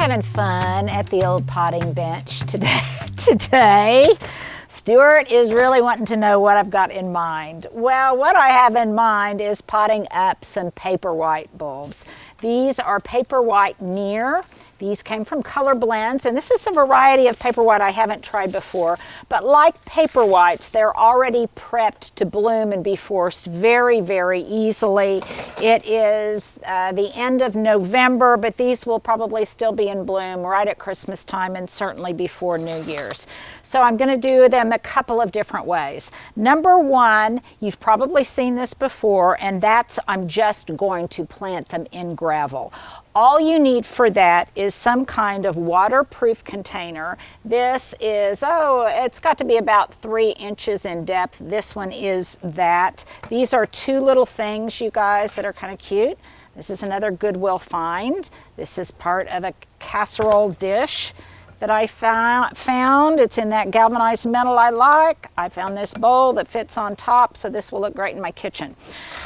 having fun at the old potting bench today. Stuart is really wanting to know what I've got in mind. Well, what I have in mind is potting up some Paperwhite bulbs. These are Paperwhite Near. These came from Colorblends, and this is a variety of Paperwhite I haven't tried before. But like Paperwhites, they're already prepped to bloom and be forced very, very easily. It is the end of November, but these will probably still be in bloom right at Christmas time and certainly before New Year's. So I'm going to do them a couple of different ways. Number one, you've probably seen this before, and that's I'm just going to plant them in gravel. All you need for that is some kind of waterproof container. This is, it's got to be about 3 inches in depth. This one is that. These are 2 little things, you guys, that are kind of cute. This is another Goodwill find. This is part of a casserole dish that I found. It's in that galvanized metal I like. I found this bowl that fits on top, so this will look great in my kitchen.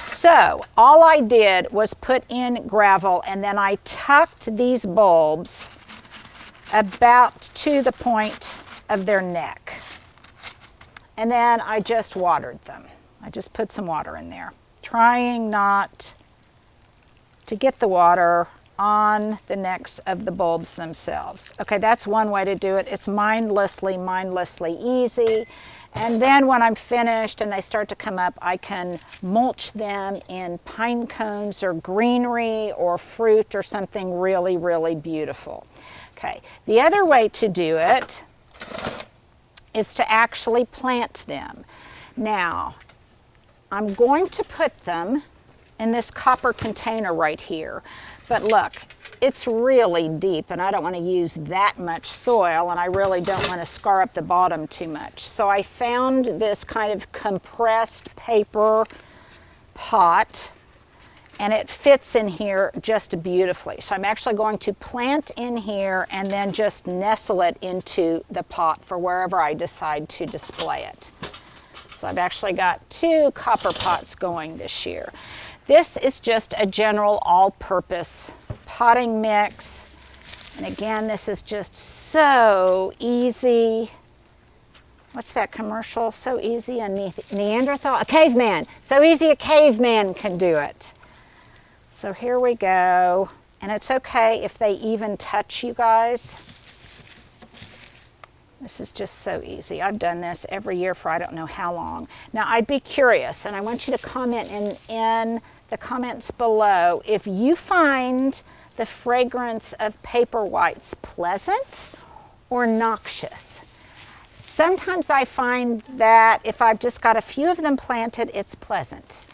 So all I did was put in gravel, and then I tucked these bulbs about to the point of their neck. And then I just watered them. I just put some water in there, trying not to get the water on the necks of the bulbs themselves. Okay, that's one way to do it. It's mindlessly easy. And then when I'm finished and they start to come up, I can mulch them in pine cones or greenery or fruit or something really, really beautiful. Okay, the other way to do it is to actually plant them. Now, I'm going to put them in this copper container right here. But look, it's really deep and I don't want to use that much soil, and I really don't want to scar up the bottom too much. So I found this kind of compressed paper pot, and it fits in here just beautifully. So I'm actually going to plant in here and then just nestle it into the pot for wherever I decide to display it. So I've actually got 2 copper pots going this year. This is just a general all-purpose potting mix. And again, this is just so easy. What's that commercial? So easy, a Neanderthal, a caveman. So easy a caveman can do it. So here we go. And it's okay if they even touch, you guys. This is just so easy. I've done this every year for I don't know how long. Now I'd be curious, and I want you to comment in the comments below if you find the fragrance of Paperwhites pleasant or noxious. Sometimes I find that if I've just got a few of them planted, it's pleasant.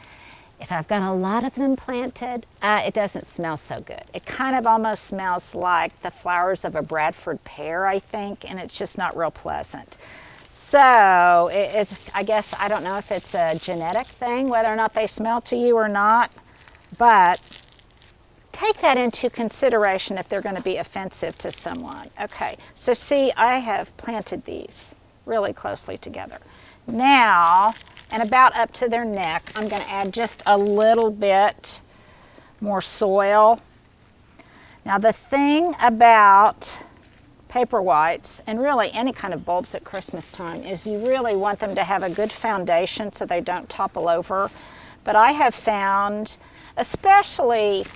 If I've got a lot of them planted, it doesn't smell so good. It kind of almost smells like the flowers of a Bradford pear, I think, and it's just not real pleasant. So I guess, I don't know if it's a genetic thing, whether or not they smell to you or not, but take that into consideration if they're going to be offensive to someone. Okay, so see, I have planted these really closely together. Now, and about up to their neck, I'm going to add just a little bit more soil. Now the thing about Paperwhites, and really any kind of bulbs at Christmas time, is you really want them to have a good foundation so they don't topple over. But I have found, especially,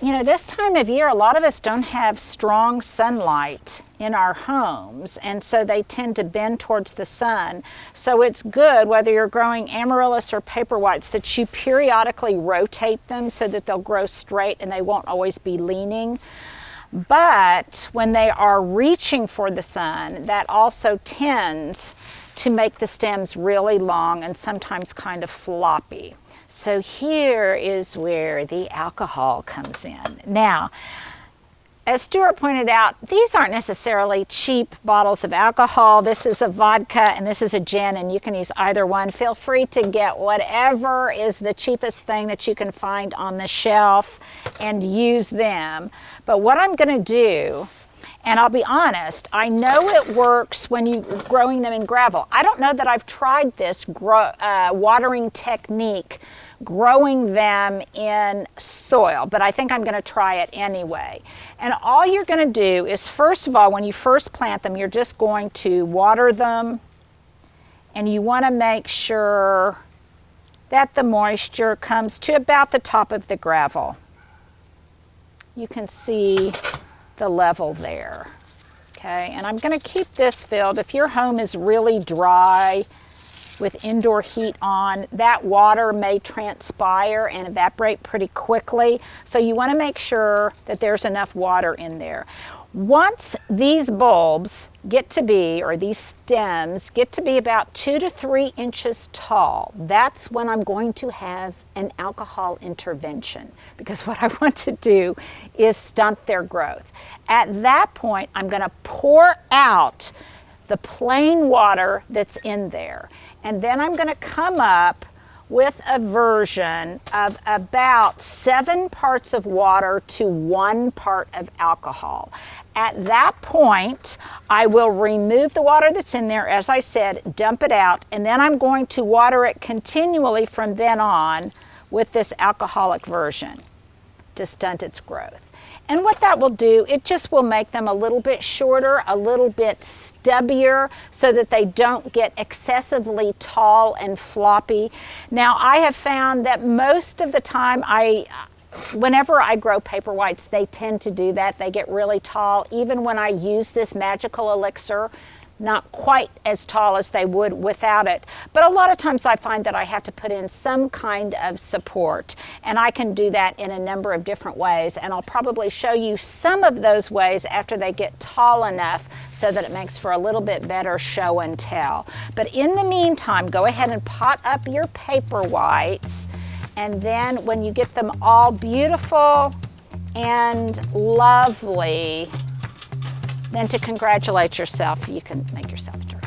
you know, this time of year, a lot of us don't have strong sunlight in our homes, and so they tend to bend towards the sun. So it's good, whether you're growing amaryllis or Paperwhites, that you periodically rotate them so that they'll grow straight and they won't always be leaning. But when they are reaching for the sun, that also tends to make the stems really long and sometimes kind of floppy. So here is where the alcohol comes in. Now, as Stuart pointed out, these aren't necessarily cheap bottles of alcohol. This is a vodka and this is a gin, and you can use either one. Feel free to get whatever is the cheapest thing that you can find on the shelf and use them. But what I'm going to do, And I'll be honest, I know it works when you're growing them in gravel. I don't know that I've tried this watering technique growing them in soil, but I think I'm going to try it anyway. And all you're going to do is, first of all, when you first plant them, you're just going to water them, and you want to make sure that the moisture comes to about the top of the gravel. You can see the level there. Okay, and I'm going to keep this filled. If your home is really dry with indoor heat on, that water may transpire and evaporate pretty quickly. So you want to make sure that there's enough water in there. Once these bulbs get to be, or these stems get to be about 2 to 3 inches tall, that's when I'm going to have an alcohol intervention, because what I want to do is stunt their growth. At that point, I'm going to pour out the plain water that's in there. And then I'm going to come up with a version of about 7 parts of water to 1 part of alcohol. At that point, I will remove the water that's in there, as I said, dump it out, and then I'm going to water it continually from then on with this alcoholic version to stunt its growth. And what that will do, it just will make them a little bit shorter, a little bit stubbier, so that they don't get excessively tall and floppy. Now, I have found that most of the time, whenever I grow Paperwhites, they tend to do that. They get really tall. Even when I use this magical elixir, not quite as tall as they would without it. But a lot of times I find that I have to put in some kind of support, and I can do that in a number of different ways, and I'll probably show you some of those ways after they get tall enough so that it makes for a little bit better show and tell. But in the meantime, go ahead and pot up your Paperwhites, and then when you get them all beautiful and lovely, then to congratulate yourself, you can make yourself a drink.